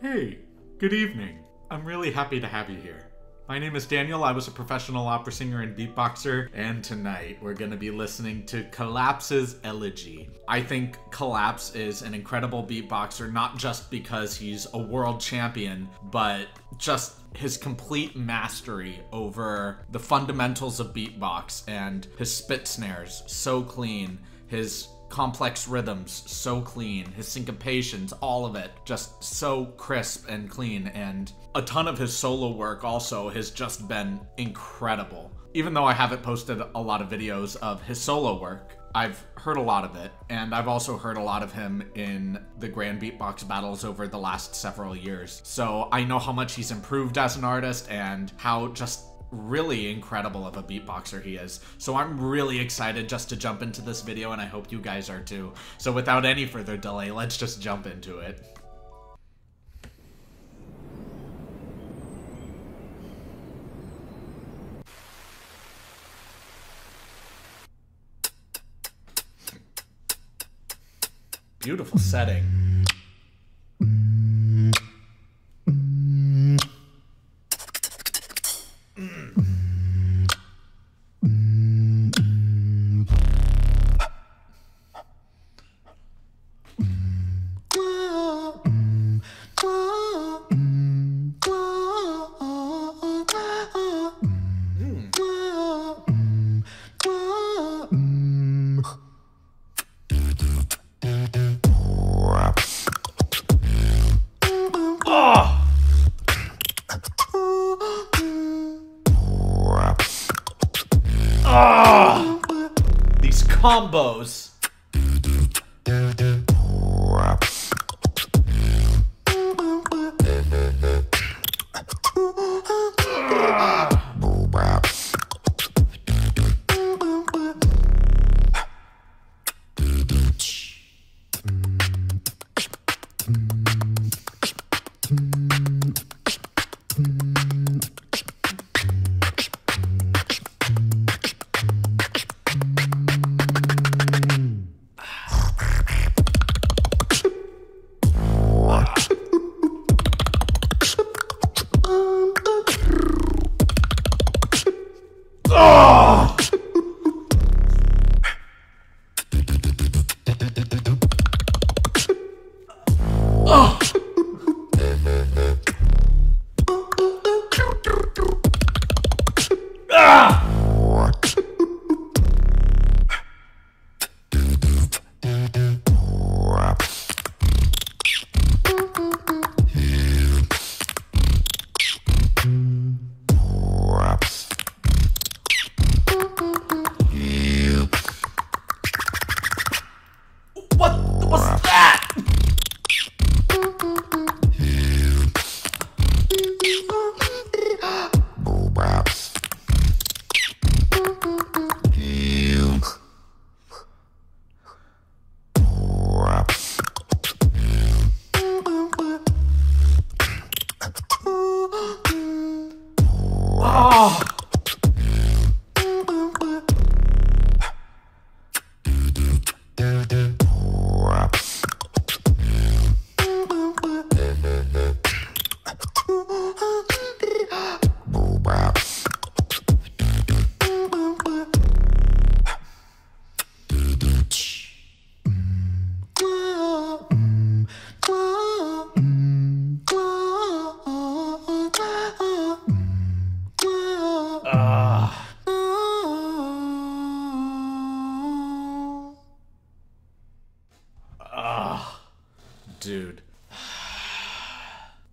Hey, good evening. I'm really happy to have you here. My name is Daniel. I was a professional opera singer and beatboxer, and tonight we're going to be listening to Colaps's Elegy. I think Colaps is an incredible beatboxer, not just because he's a world champion, but just his complete mastery over the fundamentals of beatbox, and his spit snares so clean, his complex rhythms so clean, his syncopations, all of it just so crisp and clean, and a ton of his solo work also has just been incredible. Even though I haven't posted a lot of videos of his solo work, I've heard a lot of it, and I've also heard a lot of him in the Grand Beatbox battles over the last several years. So I know how much he's improved as an artist and how just really incredible of a beatboxer he is. So I'm really excited just to jump into this video, and I hope you guys are too. So without any further delay, let's just jump into it. Beautiful setting. These combos. What was that? Oh. Dude.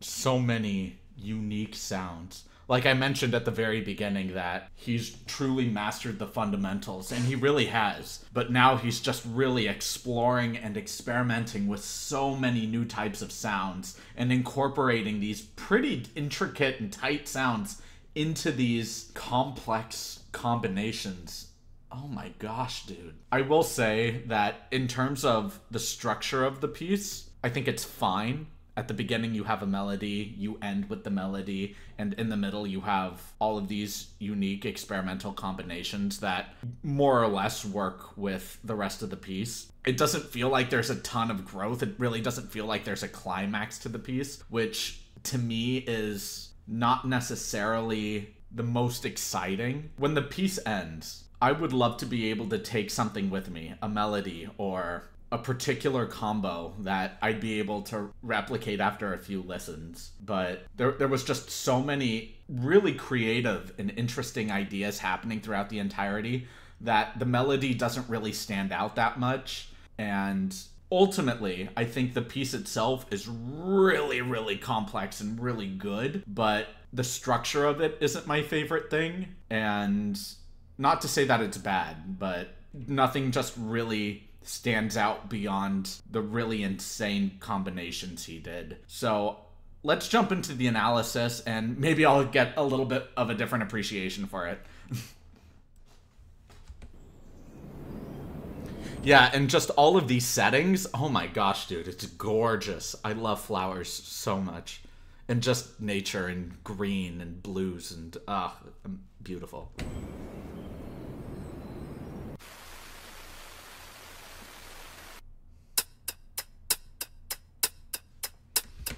So many unique sounds. Like I mentioned at the very beginning that he's truly mastered the fundamentals, and he really has. But now he's just really exploring and experimenting with so many new types of sounds and incorporating these pretty intricate and tight sounds into these complex combinations. Oh my gosh, dude. I will say that in terms of the structure of the piece, I think it's fine. at the beginning you have a melody, you end with the melody, and in the middle you have all of these unique experimental combinations that more or less work with the rest of the piece. It doesn't feel like there's a ton of growth. It really doesn't feel like there's a climax to the piece, which to me is not necessarily the most exciting. When the piece ends, I would love to be able to take something with me, a melody or a particular combo that I'd be able to replicate after a few listens. But there was just so many really creative and interesting ideas happening throughout the entirety that the melody doesn't really stand out that much. And ultimately, I think the piece itself is really, really complex and really good, but the structure of it isn't my favorite thing. And not to say that it's bad, but nothing just really stands out beyond the really insane combinations he did. So let's jump into the analysis, and maybe I'll get a little bit of a different appreciation for it. Yeah, and just all of these settings, oh my gosh, dude, it's gorgeous. I love flowers so much. And just nature and green and blues and, beautiful.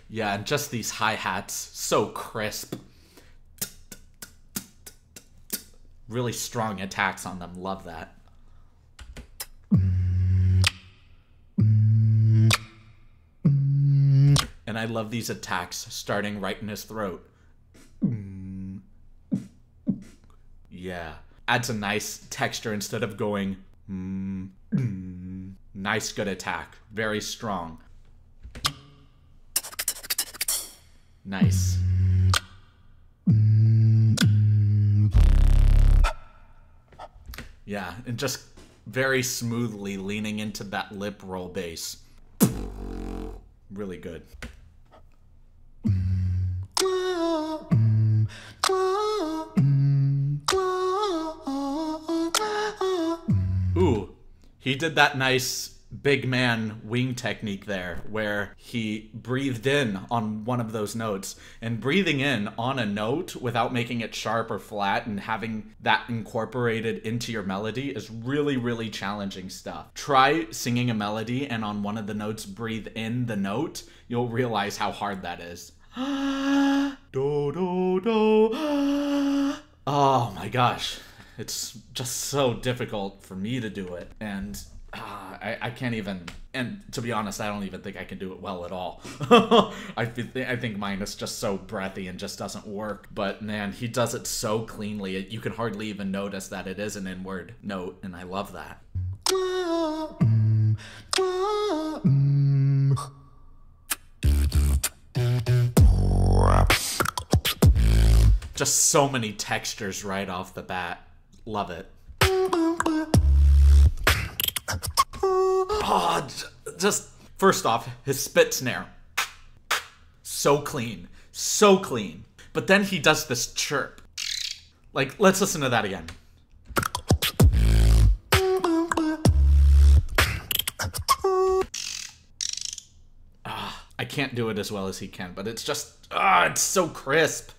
Yeah, and just these hi-hats, so crisp. Really strong attacks on them, love that. And I love these attacks starting right in his throat. Yeah, adds a nice texture instead of going. Nice, good attack, very strong. Nice. Yeah, and just very smoothly leaning into that lip roll bass. Really good. Ooh, he did that nice big man wing technique there where he breathed in on one of those notes, and breathing in on a note without making it sharp or flat and having that incorporated into your melody is really, really challenging stuff. Try singing a melody and on one of the notes breathe in the note. You'll realize how hard that is. Do, do, do. Oh my gosh. It's just so difficult for me to do it. And I can't even, and to be honest, I don't even think I can do it well at all. I think mine is just so breathy and just doesn't work. But man, he does it so cleanly. You can hardly even notice that it is an inward note, and I love that. Just so many textures right off the bat. Love it. Oh, just first off, his spit snare. So clean. So clean. But then he does this chirp. Like, let's listen to that again. I can't do it as well as he can, but it's just, it's so crisp.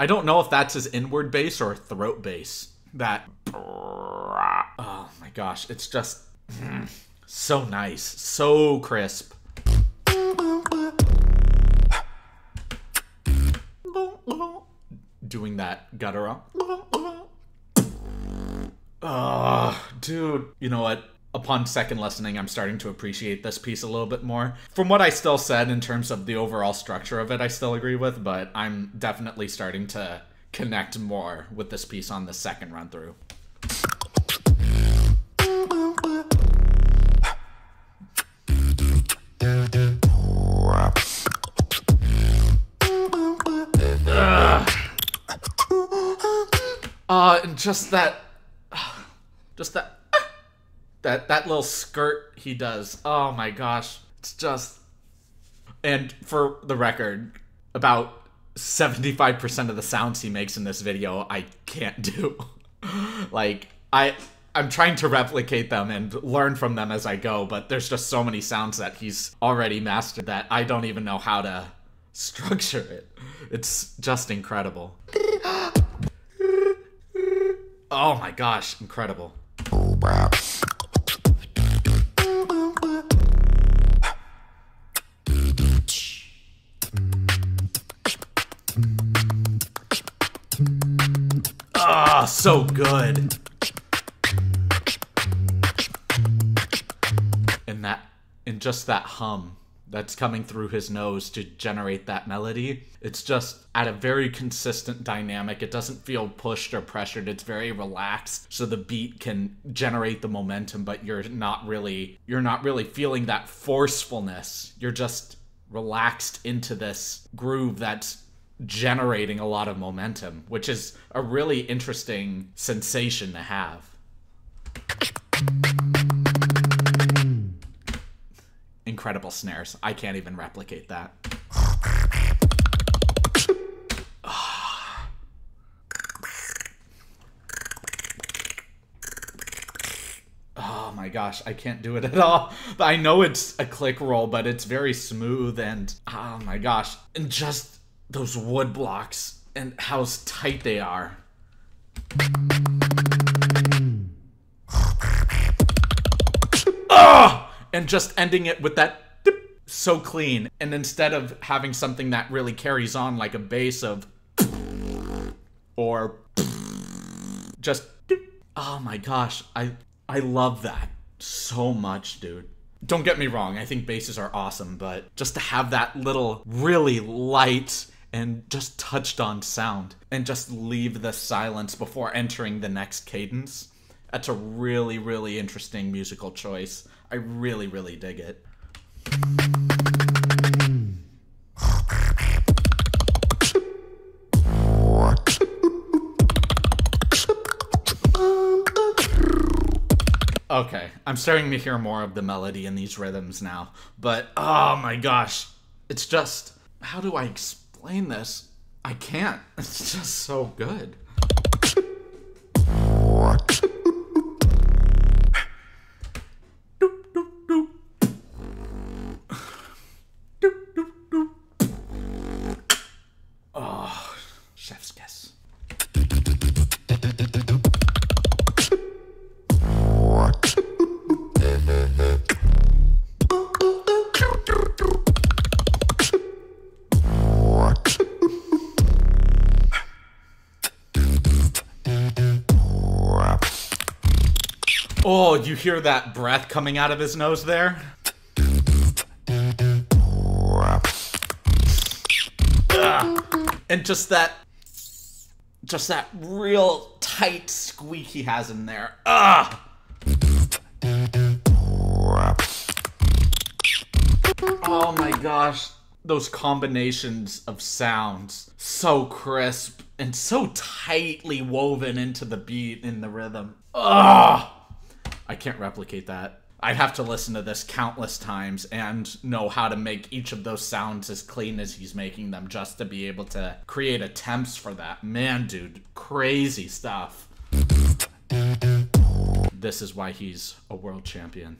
I don't know if that's his inward bass or throat bass. That, oh my gosh, it's just so nice, so crisp. Doing that guttural. Oh, dude, you know what? Upon second listening, I'm starting to appreciate this piece a little bit more. From what I still said in terms of the overall structure of it, I still agree with, but I'm definitely starting to connect more with this piece on the second run through. And just that little skirt he does. Oh my gosh. It's just... And for the record, about 75% of the sounds he makes in this video, I can't do. Like, I'm trying to replicate them and learn from them as I go, but there's just so many sounds that he's already mastered that I don't even know how to structure it. It's just incredible. Oh my gosh, incredible. Ah, so good. And just that hum that's coming through his nose to generate that melody. It's just at a very consistent dynamic. It doesn't feel pushed or pressured. It's very relaxed, so the beat can generate the momentum, but you're not really feeling that forcefulness. You're just relaxed into this groove that's generating a lot of momentum, which is a really interesting sensation to have. Incredible snares. I can't even replicate that. Oh my gosh, I can't do it at all. I know it's a click roll, but it's very smooth and oh my gosh. And just those wood blocks and how tight they are. Oh! And just ending it with that dip, so clean. And instead of having something that really carries on like a bass of or just dip. Oh my gosh, I love that so much, dude. Don't get me wrong, I think basses are awesome, but just to have that little really light and just touched on sound and just leave the silence before entering the next cadence, that's a really, really interesting musical choice. I really, really dig it. Okay, I'm starting to hear more of the melody in these rhythms now, but oh my gosh, it's just, how do I explain this? I can't. It's just so good. Oh, chef's kiss. Oh, you hear that breath coming out of his nose there? And just that real tight squeak he has in there. Oh my gosh. Those combinations of sounds. So crisp and so tightly woven into the beat and the rhythm. Ugh! I can't replicate that. I'd have to listen to this countless times and know how to make each of those sounds as clean as he's making them just to be able to create attempts for that. Man, dude, crazy stuff. This is why he's a world champion.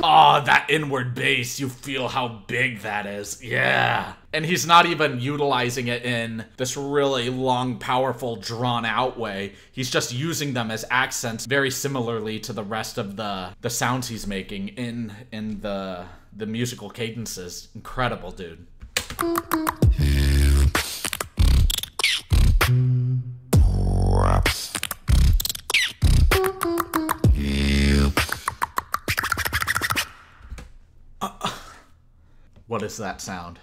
Oh, that inward bass, you feel how big that is. Yeah. And he's not even utilizing it in this really long, powerful, drawn-out way. He's just using them as accents very similarly to the rest of the sounds he's making in the musical cadences. Incredible, dude. What is that sound?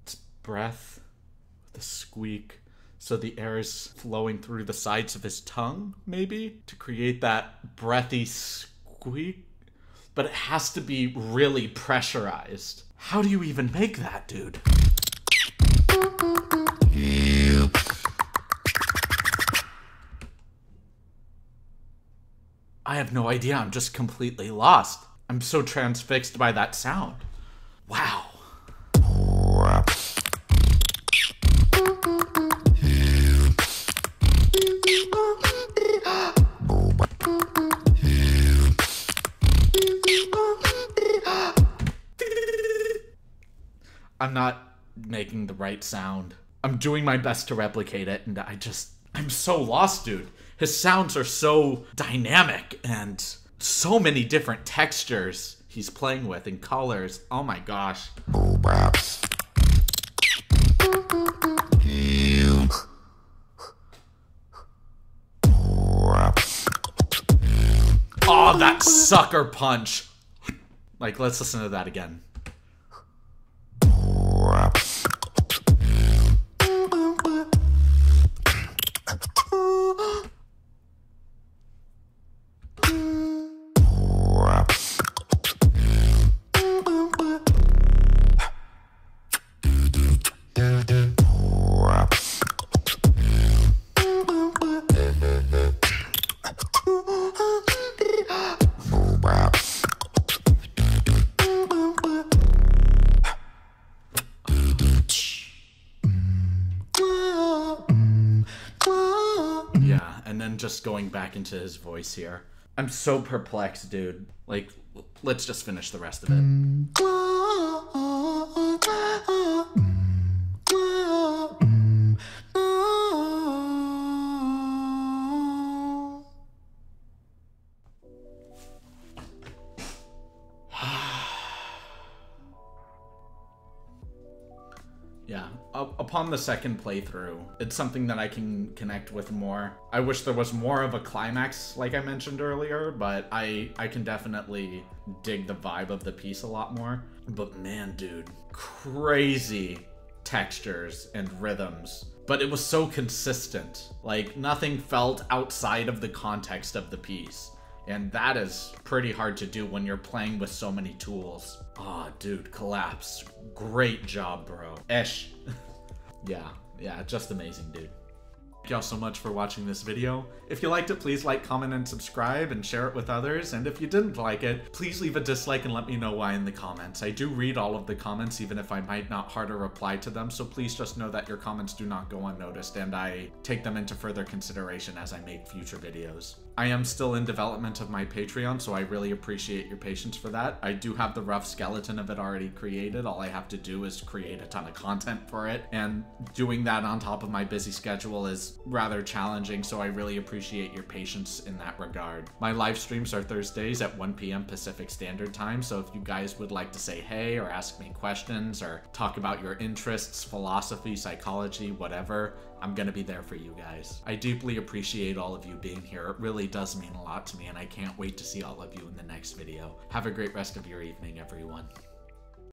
It's breath with a squeak, so the air is flowing through the sides of his tongue, maybe, to create that breathy squeak. But it has to be really pressurized. How do you even make that, dude? I have no idea. I'm just completely lost. I'm so transfixed by that sound. Wow. I'm not making the right sound. I'm doing my best to replicate it, and I'm so lost, dude. His sounds are so dynamic and so many different textures he's playing with and colors. Oh my gosh. Oh, that sucker punch. Like, let's listen to that again. Yeah, and then just going back into his voice here. I'm so perplexed, dude. Like, let's just finish the rest of it. Yeah, upon the second playthrough, it's something that I can connect with more. I wish there was more of a climax, like I mentioned earlier, but I can definitely dig the vibe of the piece a lot more. But man, dude, crazy textures and rhythms. But it was so consistent. Like, nothing felt outside of the context of the piece. And that is pretty hard to do when you're playing with so many tools. Oh, dude, Colaps. Great job, bro. Esh. Yeah, just amazing, dude. Thank y'all so much for watching this video. If you liked it, please like, comment, and subscribe, and share it with others. And if you didn't like it, please leave a dislike and let me know why in the comments. I do read all of the comments, even if I might not heart or reply to them, so please just know that your comments do not go unnoticed, and I take them into further consideration as I make future videos. I am still in development of my Patreon, so I really appreciate your patience for that. I do have the rough skeleton of it already created. All I have to do is create a ton of content for it, and doing that on top of my busy schedule is rather challenging, so I really appreciate your patience in that regard. My live streams are Thursdays at 1 p.m. Pacific Standard Time, so if you guys would like to say hey or ask me questions or talk about your interests, philosophy, psychology, whatever, I'm gonna be there for you guys. I deeply appreciate all of you being here. It really does mean a lot to me, and I can't wait to see all of you in the next video. Have a great rest of your evening, everyone.